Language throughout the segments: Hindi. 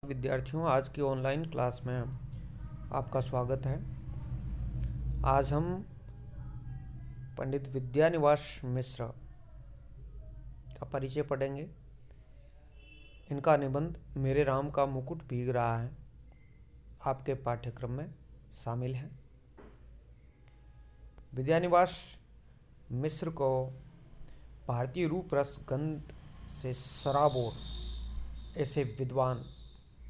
विद्यार्थियों, आज की ऑनलाइन क्लास में आपका स्वागत है। आज हम पंडित विद्यानिवास मिश्र का परिचय पढ़ेंगे। इनका निबंध मेरे राम का मुकुट भीग रहा है आपके पाठ्यक्रम में शामिल है। विद्यानिवास मिश्र को भारतीय रूप रस गंध से सराबोर ऐसे विद्वान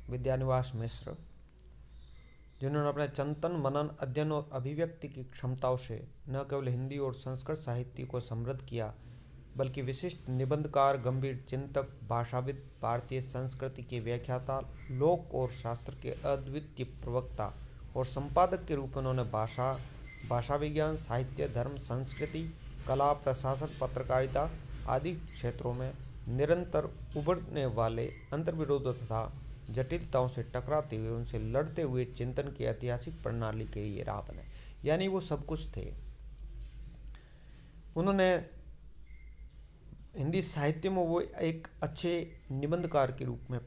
विद्यानिवास मिश्र, जिन्होंने अपने चिंतन, मनन, अध्ययन और अभिव्यक्ति की क्षमताओं से न केवल हिंदी और संस्कृत साहित्य को समृद्ध किया, बल्कि विशिष्ट निबंधकार, गंभीर चिंतक, भाषाविद, भारतीय संस्कृति के व्याख्याता, लोक और शास्त्र के अद्वितीय प्रवक्ता और संपादक के रूप में उन्होंने भाषा विज्ञान, साहित्य, धर्म, संस्कृति, कला, प्रशासन, पत्रकारिता आदि क्षेत्रों में निरंतर उभरने वाले अंतर्विरोध तथा जटिलताओं से टकराते हुए, उनसे लड़ते हुए चिंतन की ऐतिहासिक प्रणाली के लिए राह बनाए। यानी वो सब कुछ थे। उन्होंने हिंदी साहित्य में वो एक अच्छे निबंधकार के रूप में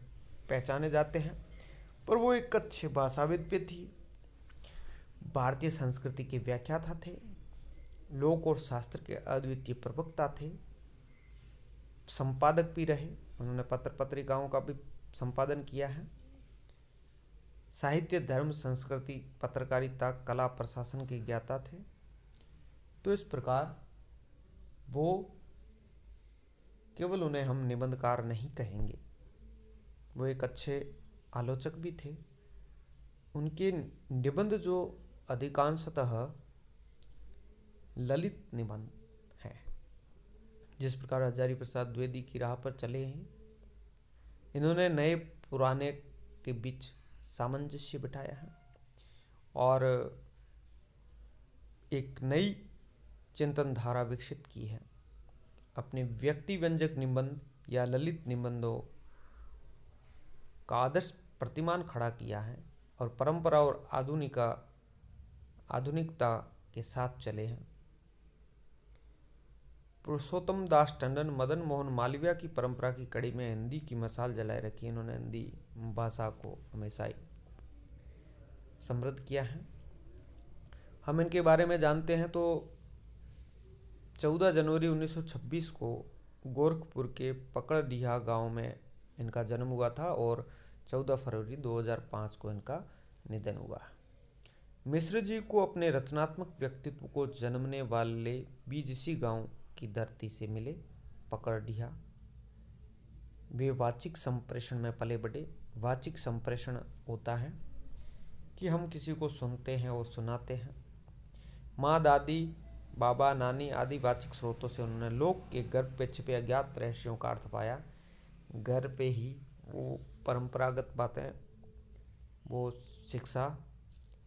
पहचाने जाते हैं, पर वो एक अच्छे भाषाविद भी थी, भारतीय संस्कृति के व्याख्याता थे, लोक और शास्त्र के अद्वितीय प्रवक्ता थे, संपादक भी रहे। उन्होंने पत्र पत्रिकाओं का भी संपादन किया है। साहित्य, धर्म, संस्कृति, पत्रकारिता, कला, प्रशासन के ज्ञाता थे। तो इस प्रकार वो केवल उन्हें हम निबंधकार नहीं कहेंगे, वो एक अच्छे आलोचक भी थे। उनके निबंध जो अधिकांशतः ललित निबंध हैं, जिस प्रकार हजारी प्रसाद द्विवेदी की राह पर चले हैं। इन्होंने नए पुराने के बीच सामंजस्य बिठाया है और एक नई चिंतन धारा विकसित की है। अपने व्यक्ति व्यंजक निबंध या ललित निबंधों का आदर्श प्रतिमान खड़ा किया है और परंपरा और आधुनिकता के साथ चले हैं। पुरुषोत्तम दास टंडन, मदन मोहन मालवीय की परंपरा की कड़ी में हिंदी की मशाल जलाए रखी। इन्होंने हिंदी भाषा को हमेशा ही समृद्ध किया है। हम इनके बारे में जानते हैं तो 14 जनवरी 1926 को गोरखपुर के पकड़डीहा गांव में इनका जन्म हुआ था और 14 फरवरी 2005 को इनका निधन हुआ। मिश्र जी को अपने रचनात्मक व्यक्तित्व को जन्मने वाले बीज इसी गांव की धरती से मिले, पकड़डीहा। वे वाचिक संप्रेषण में पले बढ़े। वाचिक संप्रेषण होता है कि हम किसी को सुनते हैं और सुनाते हैं। माँ, दादी, बाबा, नानी आदि वाचिक स्रोतों से उन्होंने लोक के गर्भ पे छिपे अज्ञात रहस्यों का अर्थ पाया। घर पे ही वो परंपरागत बातें, वो शिक्षा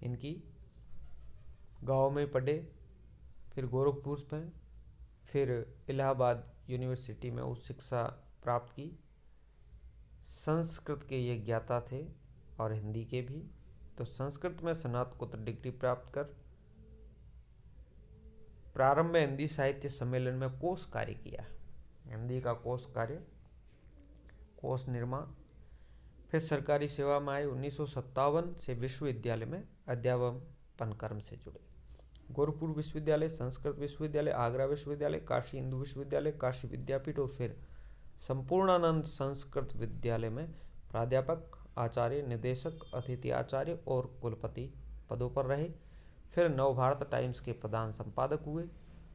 इनकी गाँव में पढ़े, फिर गोरखपुर में, फिर इलाहाबाद यूनिवर्सिटी में उस शिक्षा प्राप्त की। संस्कृत के ये ज्ञाता थे और हिंदी के भी। तो संस्कृत में स्नातकोत्तर डिग्री प्राप्त कर प्रारंभ में हिंदी साहित्य सम्मेलन में कोश कार्य किया। हिंदी का कोश कार्य, कोश निर्माण। फिर सरकारी सेवा में आए। 1957 से विश्वविद्यालय में अध्यापन कर्म से जुड़े। गोरखपुर विश्वविद्यालय, संस्कृत विश्वविद्यालय, आगरा विश्वविद्यालय, काशी हिंदू विश्वविद्यालय, काशी विद्यापीठ और फिर संपूर्णानंद संस्कृत विद्यालय में प्राध्यापक, आचार्य, निदेशक, अतिथि आचार्य और कुलपति पदों पर रहे। फिर नवभारत टाइम्स के प्रधान संपादक हुए।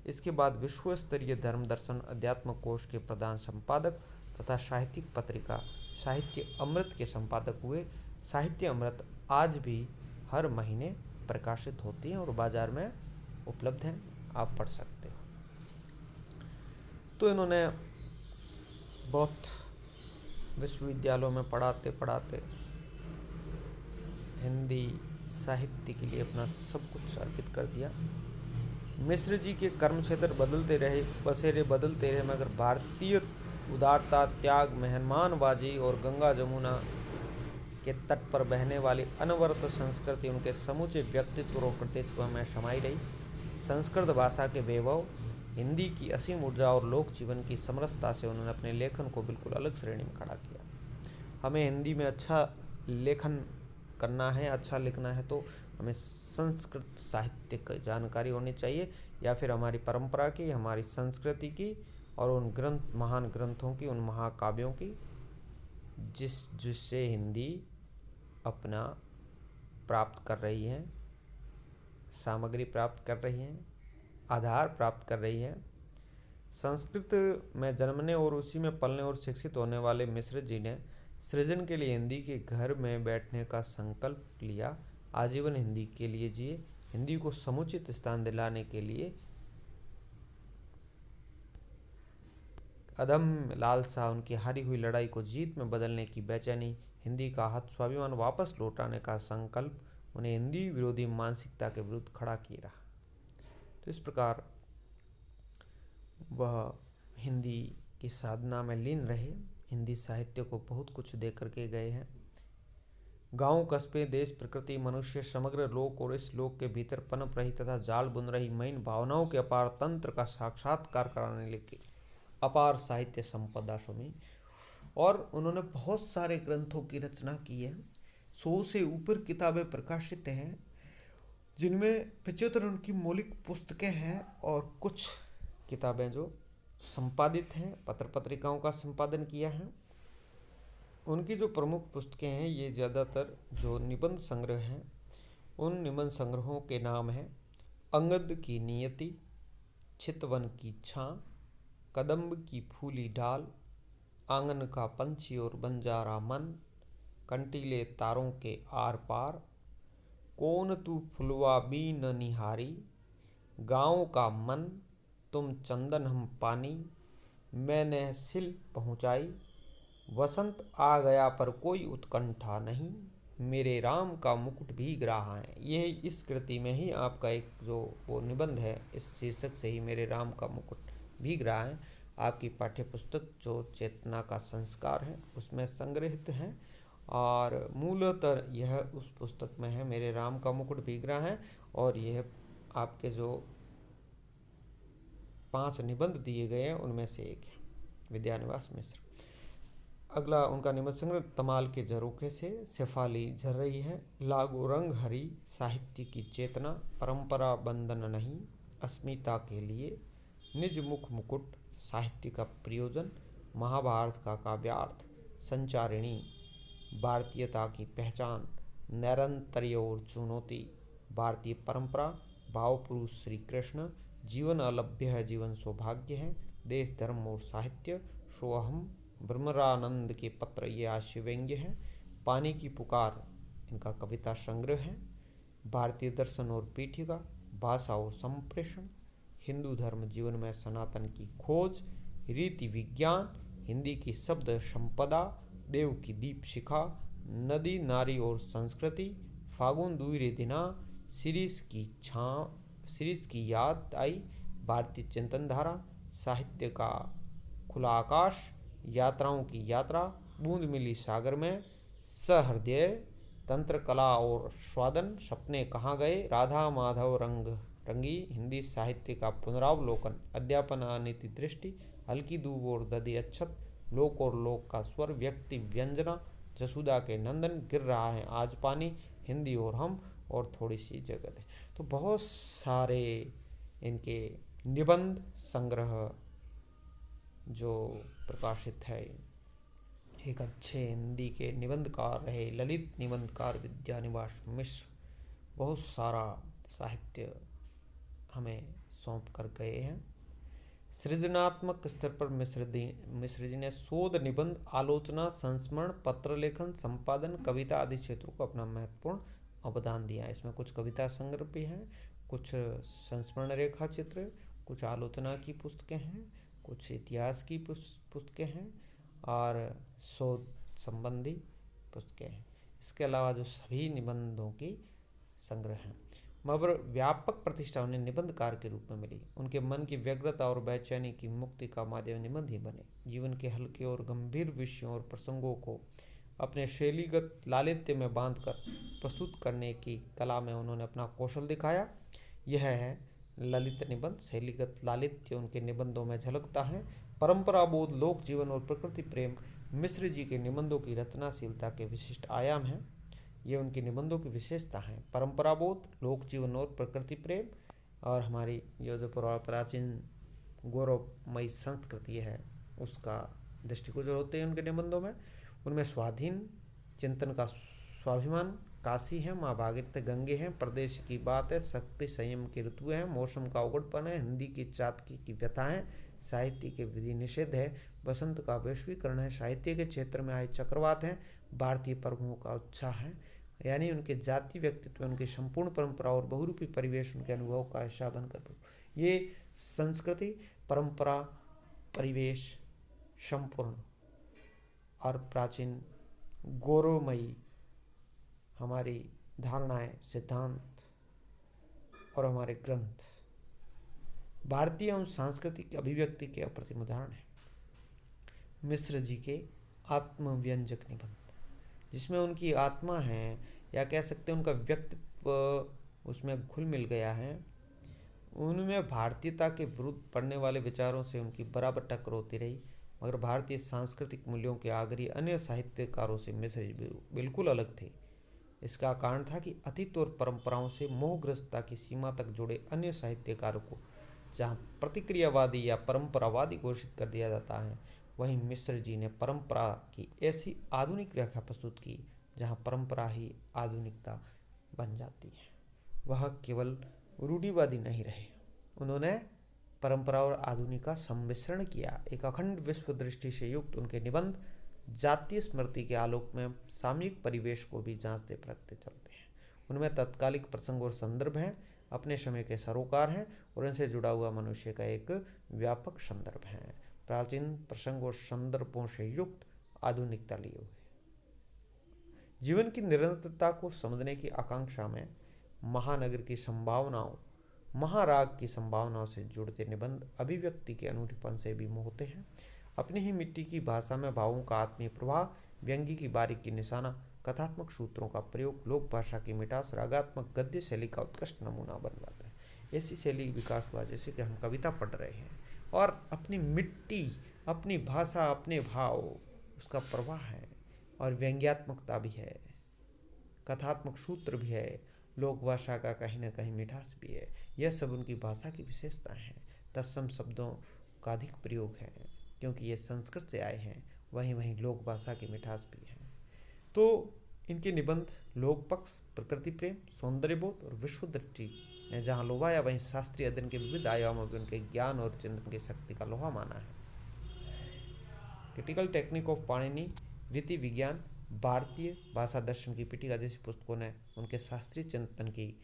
इसके बाद विश्व स्तरीय धर्म दर्शन अध्यात्म कोश के प्रधान संपादक तथा साहित्यिक पत्रिका साहित्य अमृत के संपादक हुए। साहित्य अमृत आज भी हर महीने प्रकाशित होती हैं और बाजार में उपलब्ध हैं, आप पढ़ सकते हो। तो इन्होंने बहुत विश्वविद्यालयों में पढ़ाते पढ़ाते हिंदी साहित्य के लिए अपना सब कुछ अर्पित कर दिया। मिश्र जी के कर्म क्षेत्र बदलते रहे, बसेरे बदलते रहे, मगर भारतीय उदारता, त्याग, मेहमानबाजी और गंगा जमुना के तट पर बहने वाली अनवरत संस्कृति उनके समूचे व्यक्तित्व और कृतित्व में समाई रही। संस्कृत भाषा के वैभव, हिंदी की असीम ऊर्जा और लोक जीवन की समरसता से उन्होंने अपने लेखन को बिल्कुल अलग श्रेणी में खड़ा किया। हमें हिंदी में अच्छा लेखन करना है, अच्छा लिखना है, तो हमें संस्कृत साहित्य की जानकारी होनी चाहिए, या फिर हमारी परंपरा की, हमारी संस्कृति की, और उन ग्रंथ, महान ग्रंथों की, उन महाकाव्यों की, जिससे हिंदी अपना प्राप्त कर रही है, सामग्री प्राप्त कर रही है, आधार प्राप्त कर रही है। संस्कृत में जन्मने और उसी में पलने और शिक्षित होने वाले मिश्र जी ने सृजन के लिए हिंदी के घर में बैठने का संकल्प लिया। आजीवन हिंदी के लिए जिए। हिंदी को समुचित स्थान दिलाने के लिए अदम्य लालसा, उनकी हारी हुई लड़ाई को जीत में बदलने की बेचैनी, हिंदी का हत स्वाभिमान वापस लौटाने का संकल्प उन्हें हिंदी विरोधी मानसिकता के विरुद्ध खड़ा किए रहा। तो इस प्रकार वह हिंदी की साधना में लीन रहे, हिंदी साहित्य को बहुत कुछ दे करके गए हैं। गांव, कस्बे, देश, प्रकृति, मनुष्य, समग्र लोक और इस लोक के भीतर पनप रही तथा जाल बुन रही महीन भावनाओं के अपार तंत्र का साक्षात्कार कराने लेके अपार साहित्य संपदा सुनी। और उन्होंने बहुत सारे ग्रंथों की रचना की है। 100 से ऊपर किताबें प्रकाशित हैं, जिनमें 75 उनकी मौलिक पुस्तकें हैं और कुछ किताबें जो संपादित हैं, पत्र पत्रिकाओं का संपादन किया है। उनकी जो प्रमुख पुस्तकें हैं, ये ज़्यादातर जो निबंध संग्रह हैं, उन निबंध संग्रहों के नाम हैं अंगद की नियति, चितवन की छां, कदम्ब की फूली डाल, आंगन का पंछी और बंजारा मन, कंटीले तारों के आर पार, कौन तू फुलवा बी न निहारी, गाँव का मन, तुम चंदन हम पानी, मैंने सिल पहुँचाई, वसंत आ गया पर कोई उत्कंठा नहीं, मेरे राम का मुकुट भीग रहा है। ये इस कृति में ही आपका एक जो वो निबंध है, इस शीर्षक से ही मेरे राम का मुकुट भीग रहा है, आपकी पाठ्य पुस्तक जो चेतना का संस्कार है उसमें संग्रहित है। और मूलतः यह उस पुस्तक में है, मेरे राम का मुकुट भीग रहा है। और यह आपके जो 5 निबंध दिए गए हैं उनमें से एक है, विद्यानिवास मिश्र। अगला उनका निबंध संग्रह तमाल के झरोखे से, शेफाली झर रही है, लागो रंग हरी, साहित्य की चेतना, परंपरा बंधन नहीं, अस्मिता के लिए, निज मुख मुकुट, साहित्य का प्रयोजन, महाभारत का काव्यार्थ, संचारिणी, भारतीयता की पहचान, नैरंतर्य और चुनौती, भारतीय परंपरा, भाव पुरुष श्री कृष्ण, जीवन अलभ्य है, जीवन सौभाग्य है, देश धर्म और साहित्य, सोहम, ब्रह्मरानंद के पत्र, ये आशय व्यंग्य है, पानी की पुकार, इनका कविता संग्रह है, भारतीय दर्शन और पीठिका, भाषा और संप्रेषण, हिंदू धर्म जीवन में सनातन की खोज, रीति विज्ञान, हिंदी की शब्द संपदा, देव की दीप शिखा, नदी नारी और संस्कृति, फागुन दुईरे दिना, सीरीज की याद आई, भारतीय चिंतन धारा, साहित्य का खुला आकाश, यात्राओं की यात्रा, बूंद मिली सागर में, सहृदय, तंत्र कला और स्वादन, सपने कहाँ गए, राधा माधव रंगी, हिंदी साहित्य का पुनरावलोकन, अध्यापन अनीति दृष्टि, हल्की दूब और दधि अच्छत, लोक और लोक का स्वर, व्यक्ति व्यंजना, जसुदा के नंदन, गिर रहा है आज पानी, हिंदी और हम, और थोड़ी सी जगत है। तो बहुत सारे इनके निबंध संग्रह जो प्रकाशित है, एक अच्छे हिंदी के निबंधकार रहे ललित निबंधकार विद्यानिवास मिश्र, बहुत सारा साहित्य हमें सौंप कर गए हैं। सृजनात्मक स्तर पर मिश्र जी ने शोध, निबंध, आलोचना, संस्मरण, पत्र लेखन, संपादन, कविता आदि क्षेत्रों को अपना महत्वपूर्ण अवदान दिया है। इसमें कुछ कविता संग्रह भी हैं, कुछ संस्मरण रेखा चित्र, कुछ आलोचना की पुस्तकें हैं, कुछ इतिहास की पुस्तकें हैं और शोध संबंधी पुस्तकें हैं। इसके अलावा जो सभी निबंधों की संग्रह हैं, मगर व्यापक प्रतिष्ठा उन्हें निबंधकार के रूप में मिली। उनके मन की व्यग्रता और बेचैनी की मुक्ति का माध्यम निबंध ही बने। जीवन के हल्के और गंभीर विषयों और प्रसंगों को अपने शैलीगत लालित्य में बांधकर प्रस्तुत करने की कला में उन्होंने अपना कौशल दिखाया। यह है ललित निबंध। शैलीगत लालित्य उनके निबंधों में झलकता है। परंपरा बोध, लोक जीवन और प्रकृति प्रेम मिश्र जी के निबंधों की रचनाशीलता के विशिष्ट आयाम हैं। ये उनके निबंधों की विशेषता हैं। परंपरा बोध, लोक जीवन और प्रकृति प्रेम, और हमारी जो प्राचीन गौरवमयी संस्कृति है उसका दृष्टिगोचर होते हैं उनके निबंधों में। उनमें स्वाधीन चिंतन का स्वाभिमान, काशी है, माँ भागीरथ गंगे हैं, प्रदेश की बात है, शक्ति संयम की ऋतु है, मौसम का उगड़पन है, हिंदी की चातकी की व्यथा है, साहित्य के विधि निषेध है, बसंत का वैश्वीकरण है, साहित्य के क्षेत्र में आए चक्रवात है, भारतीय पर्वों का उत्साह है। यानी उनके जाति व्यक्तित्व, उनकी संपूर्ण परंपरा और बहुरूपी परिवेश उनके अनुभव का हिस्सा बनकर ये संस्कृति, परंपरा, परिवेश संपूर्ण और प्राचीन गौरवमयी हमारी धारणाएं, सिद्धांत और हमारे ग्रंथ भारतीय एवं सांस्कृतिक अभिव्यक्ति के अप्रतिम उदाहरण है। मिश्र जी के आत्मव्यंजक निबंध, जिसमें उनकी आत्मा है या कह सकते हैं उनका व्यक्तित्व उसमें घुल मिल गया है। उनमें भारतीयता के विरुद्ध पड़ने वाले विचारों से उनकी बराबर टक्कर होती रही, मगर भारतीय सांस्कृतिक मूल्यों के आगरी अन्य साहित्यकारों से मिश्र जी बिल्कुल अलग थे। इसका कारण था कि अतीत और परंपराओं से मोहग्रस्तता की सीमा तक जुड़े अन्य साहित्यकारों को जहाँ प्रतिक्रियावादी या परंपरावादी घोषित कर दिया जाता है, वहीं मिश्र जी ने परंपरा की ऐसी आधुनिक व्याख्या प्रस्तुत की जहाँ परंपरा ही आधुनिकता बन जाती है। वह केवल रूढ़िवादी नहीं रहे, उन्होंने परंपरा और आधुनिक का सम्मिश्रण किया। एक अखंड विश्व दृष्टि से युक्त उनके निबंध जातीय स्मृति के आलोक में सामयिक परिवेश को भी जांचते परखते चलते हैं। उनमें तत्कालिक प्रसंग और संदर्भ हैं, अपने समय के सरोकार हैं और इनसे जुड़ा हुआ मनुष्य का एक व्यापक संदर्भ है। प्राचीन प्रसंग और संदर्भों से युक्त आधुनिकता लिए हुए जीवन की निरंतरता को समझने की आकांक्षा में महानगर की संभावनाओं, महाराग की संभावनाओं से जुड़ते निबंध अभिव्यक्ति के अनूठेपन से भी मोहते हैं। अपनी ही मिट्टी की भाषा में भावों का आत्मीय प्रवाह, व्यंग्य की बारीकी निशाना, कथात्मक सूत्रों का प्रयोग, लोक भाषा की मिठास, रागात्मक गद्य शैली का उत्कृष्ट नमूना बन जाता है। ऐसी शैली विकास हुआ जैसे कि हम कविता पढ़ रहे हैं और अपनी मिट्टी, अपनी भाषा, अपने भाव, उसका प्रवाह है और व्यंग्यात्मकता भी है, कथात्मक सूत्र भी है, लोक भाषा का कहीं ना कहीं मिठास भी है। यह सब उनकी भाषा की विशेषताएं हैं। तत्सम शब्दों का अधिक प्रयोग है क्योंकि ये संस्कृत से आए हैं, वहीं वहीं लोक भाषा की मिठास भी है। तो इनके निबंध लोक पक्ष, प्रकृति प्रेम, सौंदर्य बोध और विश्व दृष्टि ने जहाँ लोभाया, वहीं शास्त्रीय अध्ययन के विविध आयामों में उनके ज्ञान और चिंतन की शक्ति का लोहा माना है। क्रिटिकल टेक्निक ऑफ पाणिनि, रीति विज्ञान, भारतीय भाषा दर्शन की पीठिका जैसी पुस्तकों ने उनके शास्त्रीय चिंतन की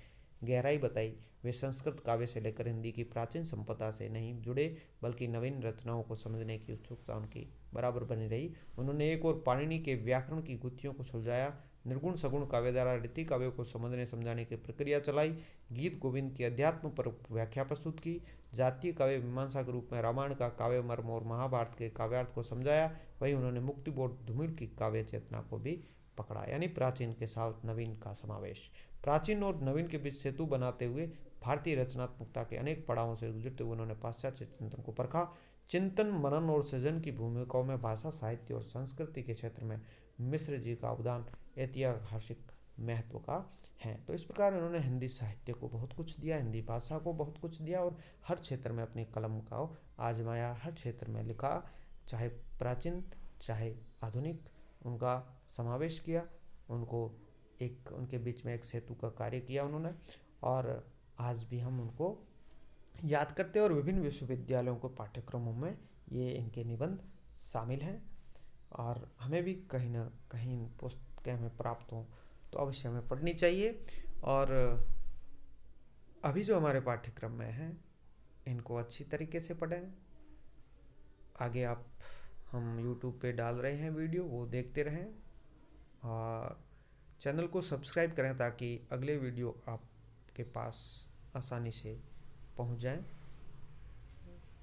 गहराई बताई। वे संस्कृत काव्य से लेकर हिंदी की प्राचीन संपदा से नहीं जुड़े, बल्कि नवीन रचनाओं को समझने की उत्सुकता उनकी बराबर बनी रही। उन्होंने एक और पाणिनि के व्याकरण की गुत्थियों को सुलझाया, निर्गुण सगुण काव्य द्वारा रीति काव्य को समझने समझाने की प्रक्रिया चलाई, गीत गोविंद की अध्यात्म पर व्याख्या प्रस्तुत की, जातीय काव्य मीमांसा के रूप में रामायण का काव्य मर्म और महाभारत के काव्यार्थ को समझाया। वहीं उन्होंने मुक्तिबोध धूमिल की काव्य चेतना को भी पकड़ा, यानी प्राचीन के साथ नवीन का समावेश। प्राचीन और नवीन के बीच सेतु बनाते हुए भारतीय रचनात्मकता के अनेक पड़ावों से गुजरते हुए उन्होंने पाश्चात्य चिंतन को परखा। चिंतन, मनन और सृजन की भूमिकाओं में भाषा, साहित्य और संस्कृति के क्षेत्र में मिश्र जी का अवदान ऐतिहासिक महत्व का है। तो इस प्रकार उन्होंने हिंदी साहित्य को बहुत कुछ दिया, हिंदी भाषा को बहुत कुछ दिया और हर क्षेत्र में अपनी कलम का आजमाया, हर क्षेत्र में लिखा, चाहे प्राचीन चाहे आधुनिक, उनका समावेश किया, उनको एक उनके बीच में एक सेतु का कार्य किया उन्होंने। और आज भी हम उनको याद करते हैं और विभिन्न विश्वविद्यालयों के पाठ्यक्रमों में ये इनके निबंध शामिल हैं और हमें भी कहीं ना कहीं पुस्तकें हमें प्राप्त हों तो अवश्य हमें पढ़नी चाहिए। और अभी जो हमारे पाठ्यक्रम में हैं इनको अच्छी तरीके से पढ़ें। आगे आप हम YouTube पे डाल रहे हैं वीडियो, वो देखते रहें और चैनल को सब्सक्राइब करें ताकि अगले वीडियो आपके पास आसानी से पहुंच जाएं।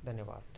धन्यवाद।